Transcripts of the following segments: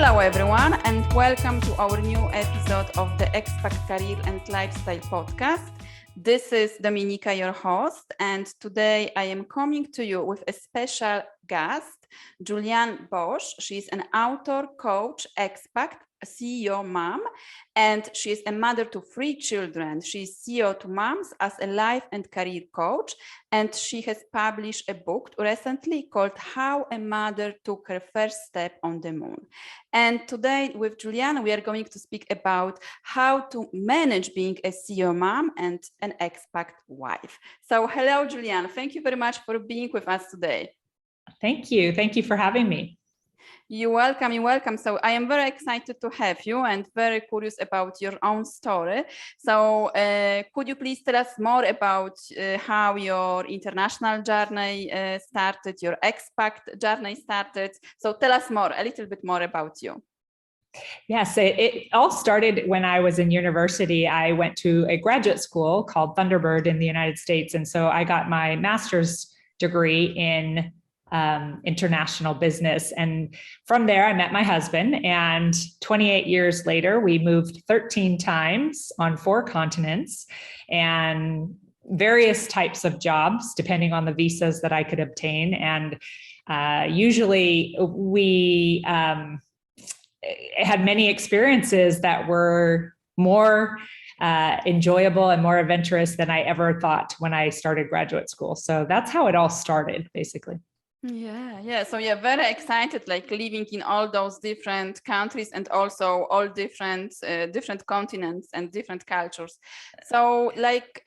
Hello everyone, and welcome to our new episode of the Expat Career and Lifestyle podcast. This is Dominika, your host, and today I am coming to you with a special guest, Julianne Bosch. She's an author, coach, expat, a CEO mom, and she's a mother to 3 children. She's CEO to moms as a life and career coach, and she has published a book recently called How a Mother Took Her First Step on the Moon. And today with Julianne, we are going to speak about how to manage being a CEO mom and an expat wife. So hello, Julianne. Thank you very much for being with us today. Thank you. Thank you for having me. You're welcome. You're welcome. So I am very excited to have you and very curious about your own story. So could you please tell us more about how your international journey started, your expat journey started? So tell us more, a little bit more about you. Yes, it all started when I was in university. I went to a graduate school called Thunderbird in the United States. And so I got my master's degree in international business. And from there, I met my husband. And 28 years later, we moved 13 times on 4 continents and various types of jobs, depending on the visas that I could obtain. And usually we had many experiences that were more enjoyable and more adventurous than I ever thought when I started graduate school. So that's how it all started, basically. Yeah. So you're very excited, like living in all those different countries and also all different continents and different cultures. So like,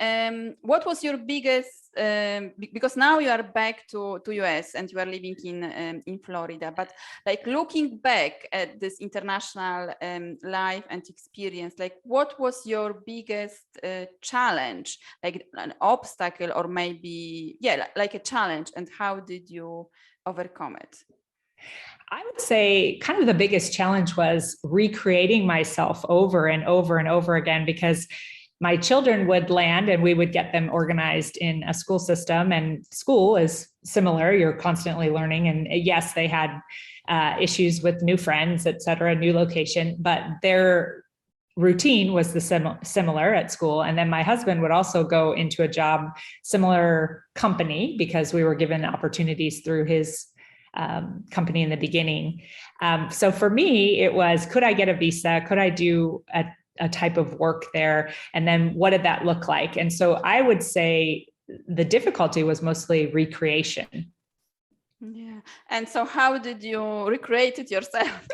what was your biggest, because now you are back to US and you are living in Florida, but like looking back at this international life and experience, like what was your biggest challenge, like an obstacle or maybe, like a challenge, and how did you overcome it? I would say kind of the biggest challenge was recreating myself over and over and over again, because my children would land and we would get them organized in a school system, and school is similar. You're constantly learning. And yes, they had issues with new friends, et cetera, new location, but their routine was the similar at school. And then my husband would also go into a job, similar company, because we were given opportunities through his company in the beginning. So for me, it was, could I get a visa? Could I do a type of work there? And then what did that look like? And so I would say the difficulty was mostly recreation. Yeah. And so how did you recreate it yourself?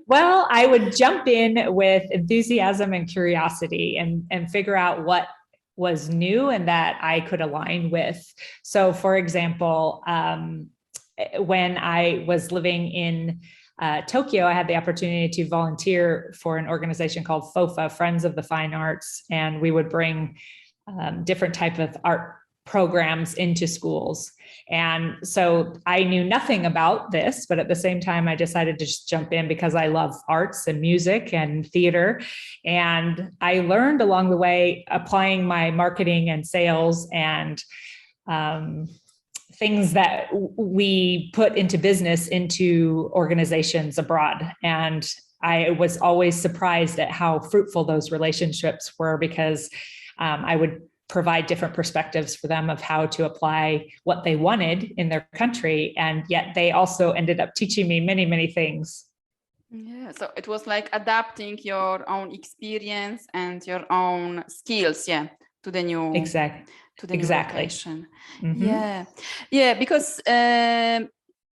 Well, I would jump in with enthusiasm and curiosity and figure out what was new and that I could align with. So for example, when I was living in Tokyo, I had the opportunity to volunteer for an organization called FOFA, Friends of the Fine Arts, and we would bring different type of art programs into schools. And so I knew nothing about this, but at the same time, I decided to just jump in because I love arts and music and theater. And I learned along the way, applying my marketing and sales and things that we put into business into organizations abroad. And I was always surprised at how fruitful those relationships were, because I would provide different perspectives for them of how to apply what they wanted in their country. And yet they also ended up teaching me many, many things. Yeah, so it was like adapting your own experience and your own skills, to the new location. Mm-hmm. Yeah, because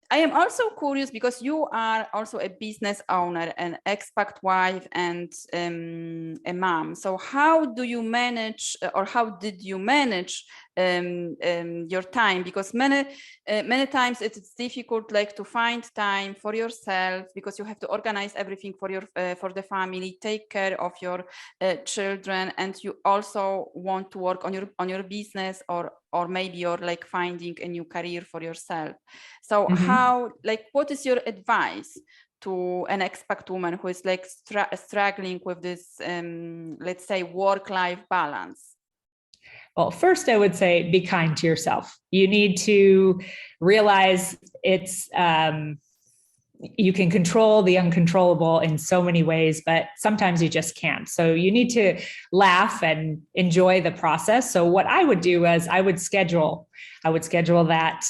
I am also curious, because you are also a business owner, an expat wife, and a mom. So how do you manage, or how did you manage your time? Because many times it's difficult, like to find time for yourself, because you have to organize everything for the family, take care of your children, and you also want to work on your business, or maybe you're like finding a new career for yourself. So how, like, what is your advice to an expat woman who is like struggling with this, let's say, work-life balance? Well, first, I would say be kind to yourself. You need to realize it's you can control the uncontrollable in so many ways, but sometimes you just can't. So you need to laugh and enjoy the process. So what I would do is I would schedule that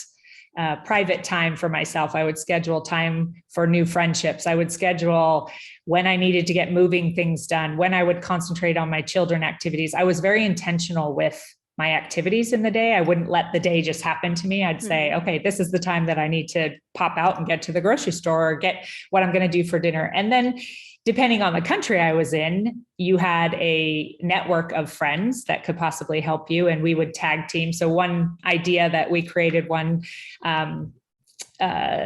private time for myself. I would schedule time for new friendships. I would schedule when I needed to get moving things done, when I would concentrate on my children activities. I was very intentional with my activities in the day. I wouldn't let the day just happen to me. I'd say, okay, this is the time that I need to pop out and get to the grocery store or get what I'm going to do for dinner. And then depending on the country I was in, you had a network of friends that could possibly help you, and we would tag team. So one idea that we created, one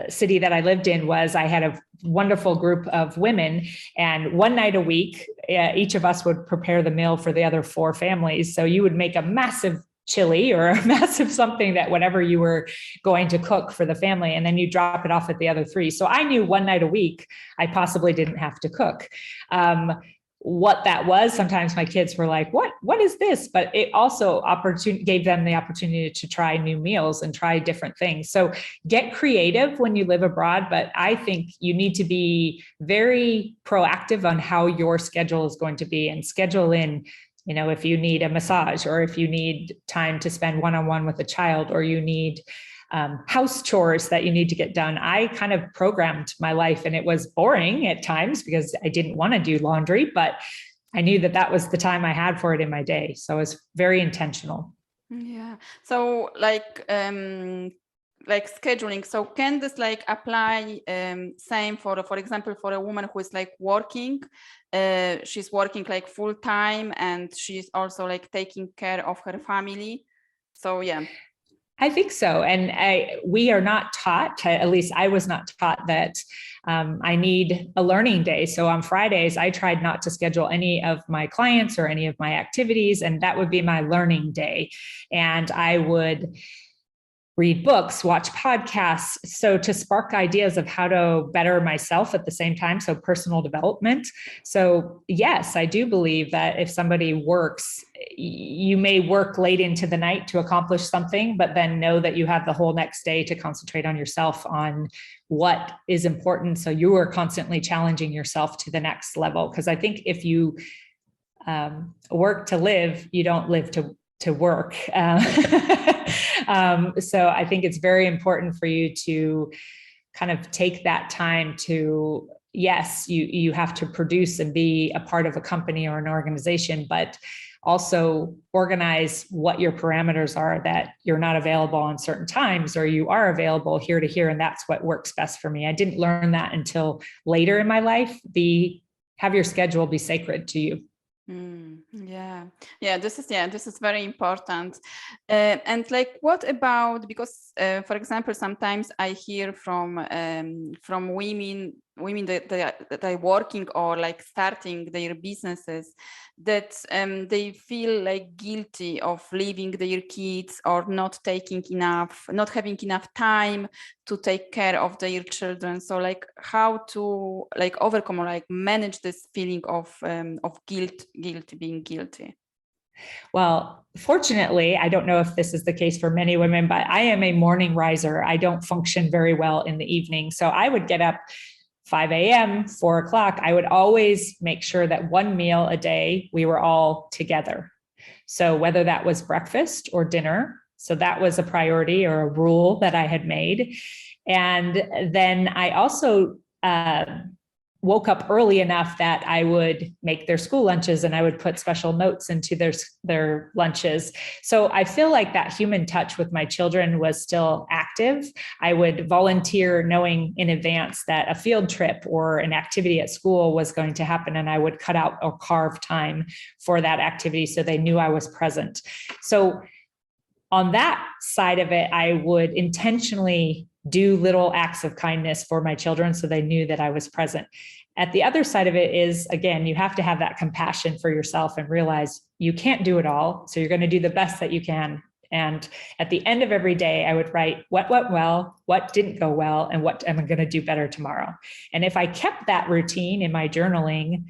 city that I lived in, was I had a wonderful group of women, and one night a week, each of us would prepare the meal for the other 4 families. So you would make a massive chili or a massive something, that whatever you were going to cook for the family, and then you drop it off at the other 3. So I knew one night a week, I possibly didn't have to cook. What that was, sometimes my kids were like, what is this? But it also gave them the opportunity to try new meals and try different things. So get creative when you live abroad, but I think you need to be very proactive on how your schedule is going to be, and schedule in, if you need a massage, or if you need time to spend one-on-one with a child, or you need house chores that you need to get done. I kind of programmed my life, and it was boring at times because I didn't want to do laundry, but I knew that was the time I had for it in my day. So I was very intentional. Yeah. So like scheduling. So can this apply same for example, for a woman who is working, she's working full time, and she's also taking care of her family. So yeah. I think so. And we are not taught, at least I was not taught, that I need a learning day. So on Fridays, I tried not to schedule any of my clients or any of my activities, and that would be my learning day. And I would read books, watch podcasts, so to spark ideas of how to better myself at the same time, so personal development. So yes, I do believe that if somebody works, you may work late into the night to accomplish something, but then know that you have the whole next day to concentrate on yourself, on what is important. So you are constantly challenging yourself to the next level. Because I think if you work to live, you don't live to work. So I think it's very important for you to kind of take that time to, yes, you have to produce and be a part of a company or an organization, but also organize what your parameters are, that you're not available on certain times, or you are available here to here. And that's what works best for me. I didn't learn that until later in my life. Have your schedule be sacred to you. This is very important. And what about, because for example, sometimes I hear from women that are working or starting their businesses, that they feel guilty of leaving their kids, or not having enough time to take care of their children. So how to overcome or manage this feeling of guilt, being guilty? Well, fortunately, I don't know if this is the case for many women, but I am a morning riser. I don't function very well in the evening. So I would get up 5 a.m., 4 o'clock. I would always make sure that one meal a day, we were all together. So whether that was breakfast or dinner, so that was a priority or a rule that I had made. And then I also woke up early enough that I would make their school lunches, and I would put special notes into their lunches. So I feel like that human touch with my children was still active. I would volunteer knowing in advance that a field trip or an activity at school was going to happen, and I would cut out or carve time for that activity so they knew I was present. So on that side of it, I would intentionally do little acts of kindness for my children so they knew that I was present. At the other side of it is, again, you have to have that compassion for yourself and realize you can't do it all. So you're going to do the best that you can. And at the end of every day, I would write what went well, what didn't go well, and what am I going to do better tomorrow. And if I kept that routine in my journaling,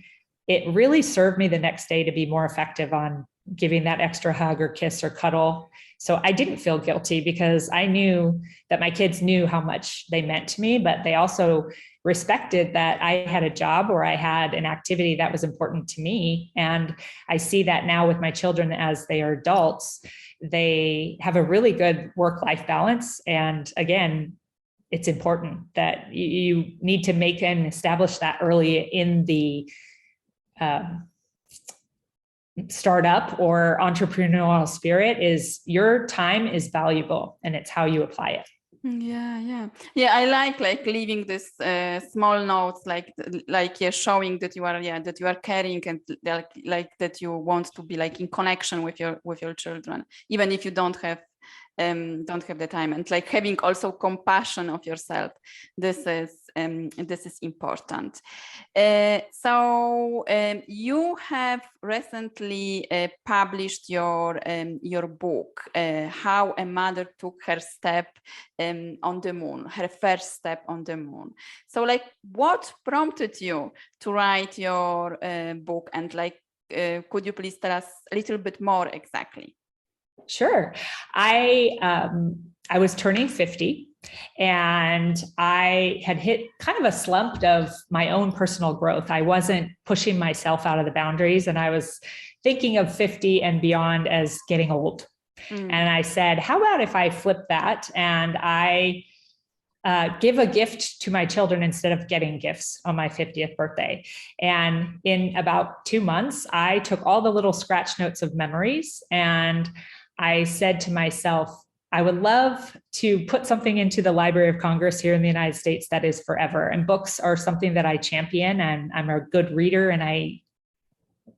it really served me the next day to be more effective on giving that extra hug or kiss or cuddle. So I didn't feel guilty because I knew that my kids knew how much they meant to me, but they also respected that I had a job or I had an activity that was important to me. And I see that now with my children as they are adults, they have a really good work-life balance. And again, it's important that you need to make and establish that early in the startup or entrepreneurial spirit. Is your time is valuable, and it's how you apply it. Yeah. I like leaving this small notes, showing that you are caring, and like that you want to be like in connection with your children, even if you don't have the time, and like having also compassion of yourself. This is important. So you have recently published your book, How a Mother Took Her Step on the Moon, her first step on the moon. So like, what prompted you to write your book, and like, could you please tell us a little bit more exactly? Sure. I was turning 50, and I had hit kind of a slump of my own personal growth. I wasn't pushing myself out of the boundaries, and I was thinking of 50 and beyond as getting old. And I said, how about if I flip that and I give a gift to my children instead of getting gifts on my 50th birthday. And in about 2 months, I took all the little scratch notes of memories, and I said to myself, I would love to put something into the Library of Congress here in the United States that is forever. And books are something that I champion, and I'm a good reader, and I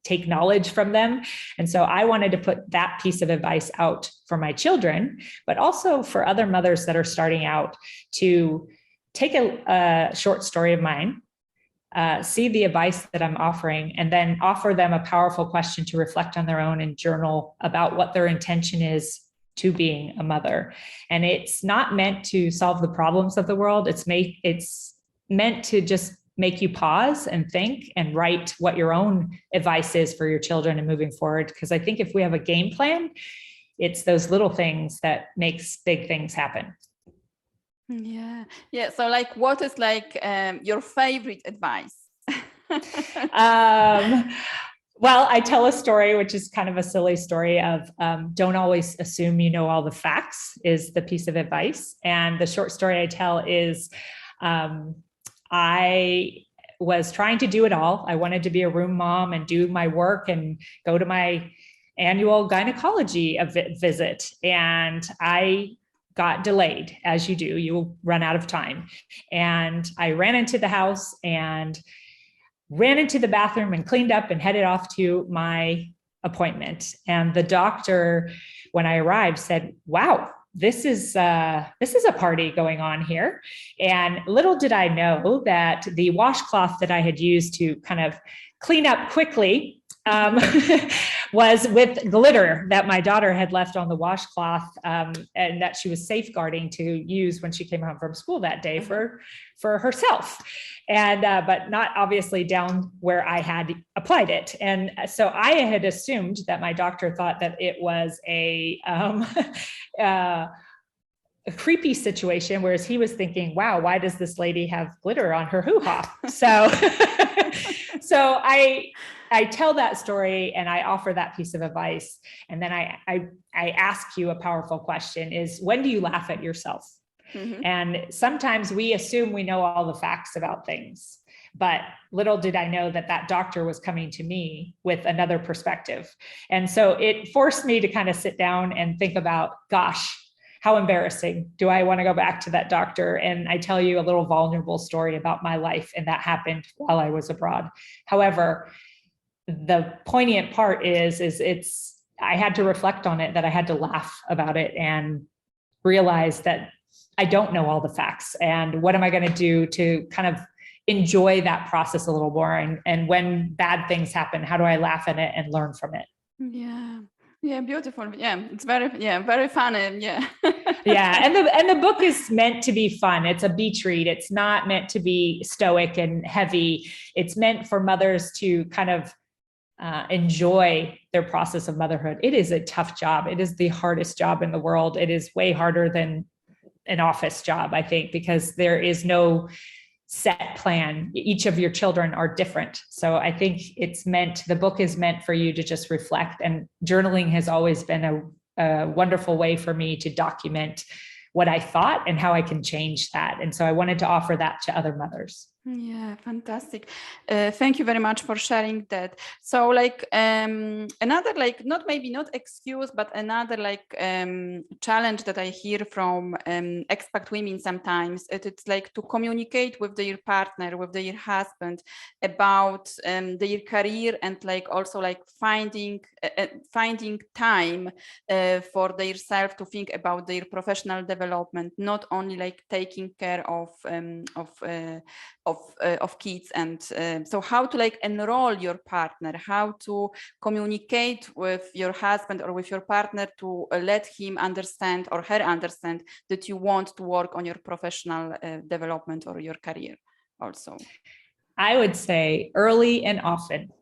take knowledge from them. And so I wanted to put that piece of advice out for my children, but also for other mothers that are starting out, to take a short story of mine, see the advice that I'm offering, and then offer them a powerful question to reflect on their own and journal about what their intention is to being a mother. And it's not meant to solve the problems of the world. It's meant to just make you pause and think and write what your own advice is for your children and moving forward. Because I think if we have a game plan, it's those little things that makes big things happen. Yeah. So like, what is like your favorite advice? Well, I tell a story, which is kind of a silly story of don't always assume you know all the facts, is the piece of advice. And the short story I tell is I was trying to do it all. I wanted to be a room mom and do my work and go to my annual gynecology visit. And I got delayed, as you do. You run out of time. And I ran into the house and ran into the bathroom and cleaned up and headed off to my appointment. And the doctor, when I arrived, said, wow, this is a party going on here. And little did I know that the washcloth that I had used to kind of clean up quickly was with glitter that my daughter had left on the washcloth, and that she was safeguarding to use when she came home from school that day for herself. And but not obviously down where I had applied it. And so I had assumed that my doctor thought that it was a creepy situation, whereas he was thinking, wow, why does this lady have glitter on her hoo-ha? So so I tell that story and I offer that piece of advice. And then I ask you a powerful question, is when do you laugh at yourself? Mm-hmm. And sometimes we assume we know all the facts about things, but little did I know that that doctor was coming to me with another perspective. And so it forced me to kind of sit down and think about, gosh, how embarrassing. Do I want to go back to that doctor? And I tell you a little vulnerable story about my life, and that happened while I was abroad. However, the poignant part is I had to reflect on it, that I had to laugh about it and realize that I don't know all the facts. And what am I going to do to kind of enjoy that process a little more? And when bad things happen, how do I laugh at it and learn from it? Yeah, beautiful. Yeah, it's very fun. Yeah. Yeah. And the book is meant to be fun. It's a beach read. It's not meant to be stoic and heavy. It's meant for mothers to kind of enjoy their process of motherhood. It is a tough job. It is the hardest job in the world. It is way harder than an office job, I think, because there is no set plan. Each of your children are different. So I think the book is meant for you to just reflect, and journaling has always been a wonderful way for me to document what I thought and how I can change that. And so I wanted to offer that to other mothers. Yeah, fantastic. Thank you very much for sharing that. So like another, like not excuse, but another challenge that I hear from expat women sometimes, it's like to communicate with their partner, with their husband about their career, and like also like finding time for their self to think about their professional development, not only like taking care of kids. And so how to like enroll your partner, how to communicate with your husband or with your partner to let him understand or her understand that you want to work on your professional development or your career also. I would say early and often.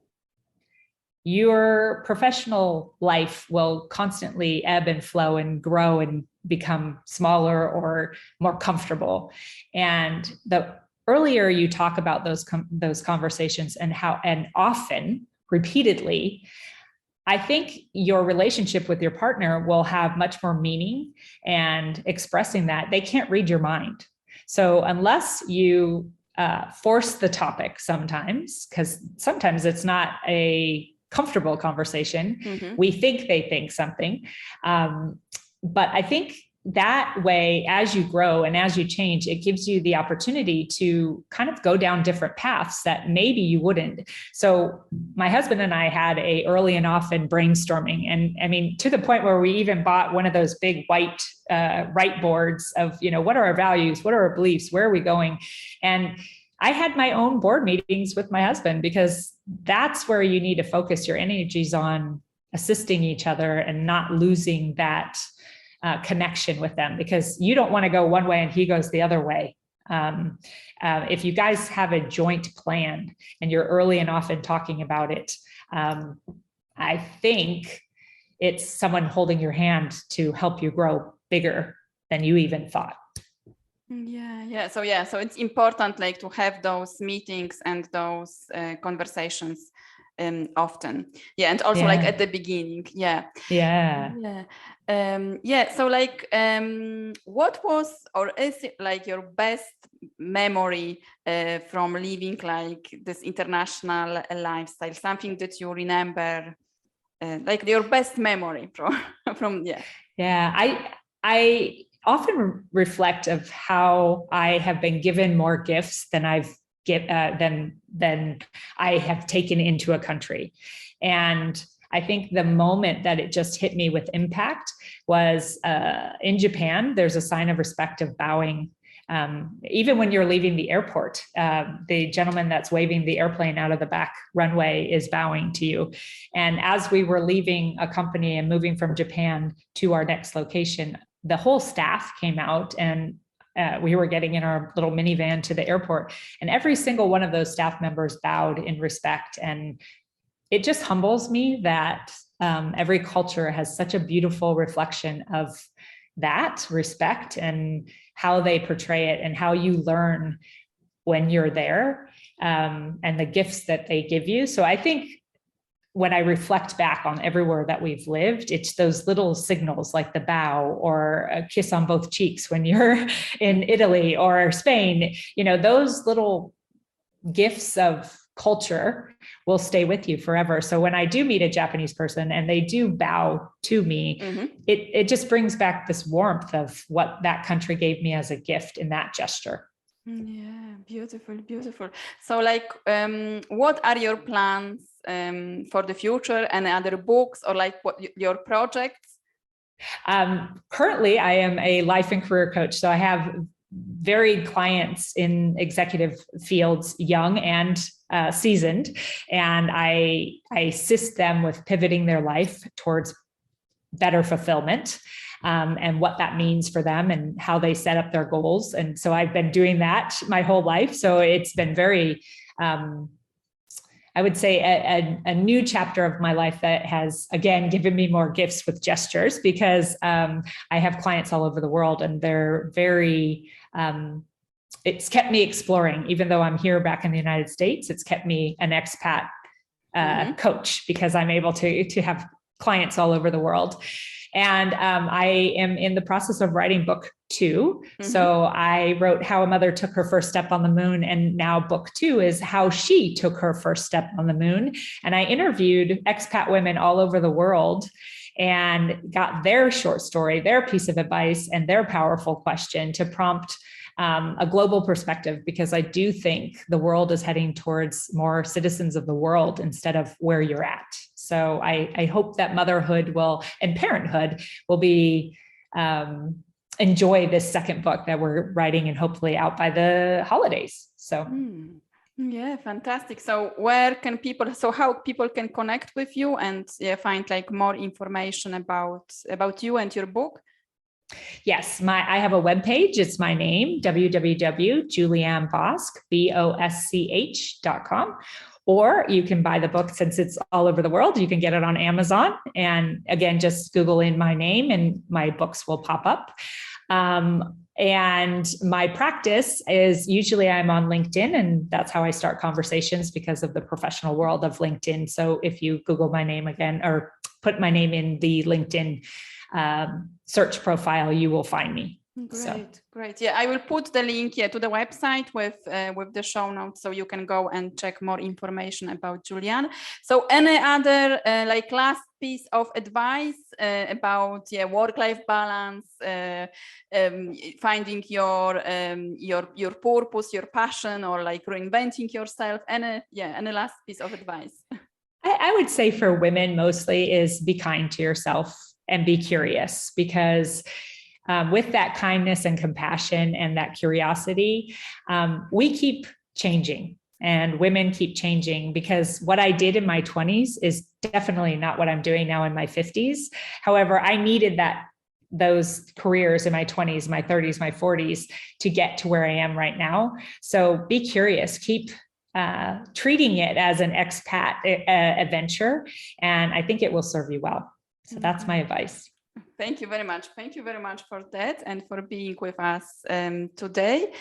Your professional life will constantly ebb and flow and grow and become smaller or more comfortable. And the earlier you talk about those conversations and often, repeatedly, I think your relationship with your partner will have much more meaning, and expressing that they can't read your mind. So unless you force the topic sometimes, because sometimes it's not a comfortable conversation. Mm-hmm. We think they think something. But I think that way, as you grow and as you change, it gives you the opportunity to kind of go down different paths that maybe you wouldn't. So my husband and I had a early and often brainstorming. And I mean, to the point where we even bought one of those big white write boards of, what are our values? What are our beliefs? Where are we going? And I had my own board meetings with my husband, because that's where you need to focus your energies on assisting each other and not losing that connection with them, because you don't want to go one way and he goes the other way. If you guys have a joint plan and you're early and often talking about it, I think it's someone holding your hand to help you grow bigger than you even thought. So it's important like to have those meetings and those conversations often, and also like at the beginning. So like what was or is it like your best memory from living like this international lifestyle, something that you remember, like your best memory from I often reflect of how I have been given more gifts than than I have taken into a country. And I think the moment that it just hit me with impact was in Japan. There's a sign of respect of bowing. Even when you're leaving the airport, the gentleman that's waving the airplane out of the back runway is bowing to you. And as we were leaving a company and moving from Japan to our next location, the whole staff came out, and we were getting in our little minivan to the airport, and every single one of those staff members bowed in respect. And it just humbles me that every culture has such a beautiful reflection of that respect and how they portray it and how you learn when you're there, and the gifts that they give you. So I think when I reflect back on everywhere that we've lived, it's those little signals like the bow or a kiss on both cheeks when you're in Italy or Spain. Those little gifts of culture will stay with you forever. So when I do meet a Japanese person and they do bow to me, mm-hmm. it just brings back this warmth of what that country gave me as a gift in that gesture. Yeah, beautiful. So like, what are your plans for the future, and other books, or like what your projects? Currently, I am a life and career coach. So I have varied clients in executive fields, young and seasoned, and I assist them with pivoting their life towards better fulfillment. And what that means for them and how they set up their goals. And so I've been doing that my whole life. So it's been very, I would say a new chapter of my life that has, again, given me more gifts with gestures, because I have clients all over the world, and they're very it's kept me exploring. Even though I'm here back in the United States, it's kept me an expat coach, because I'm able to have clients all over the world. And I am in the process of writing book 2. So I wrote How a Mother Took Her First Step on the Moon. And now book 2 is How She Took Her First Step on the Moon. And I interviewed expat women all over the world and got their short story, their piece of advice, and their powerful question to prompt a global perspective, because I do think the world is heading towards more citizens of the world instead of where you're at. So I hope that motherhood and parenthood will be enjoy this second book that we're writing, and hopefully out by the holidays. So. Yeah, fantastic. So how people can connect with you and find like more information about you and your book? Yes, I have a webpage. It's my name, www.juliannebosch.com. Or you can buy the book, since it's all over the world. You can get it on Amazon. And again, just Google in my name and my books will pop up. And my practice is usually I'm on LinkedIn, and that's how I start conversations because of the professional world of LinkedIn. So if you Google my name again, or put my name in the LinkedIn search profile, you will find me. Great. Yeah, I will put the link to the website with the show notes, so you can go and check more information about Julianne. So any other like last piece of advice about work-life balance, finding your purpose, your passion, or like reinventing yourself? Any last piece of advice? I would say for women mostly is be kind to yourself and be curious, because with that kindness and compassion and that curiosity, we keep changing, and women keep changing, because what I did in my 20s is definitely not what I'm doing now in my 50s. However, I needed those careers in my 20s, my 30s, my 40s to get to where I am right now. So be curious, keep treating it as an expat adventure, and I think it will serve you well. So that's my advice. Thank you very much. Thank you very much for that and for being with us today.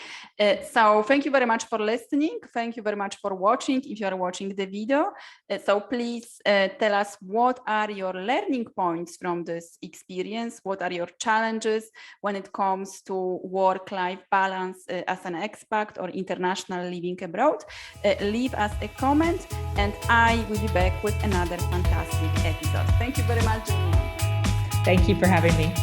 So thank you very much for listening. Thank you very much for watching, if you are watching the video. So please tell us, what are your learning points from this experience? What are your challenges when it comes to work-life balance as an expat or international living abroad? Leave us a comment, and I will be back with another fantastic episode. Thank you very much, Julianne. Thank you for having me.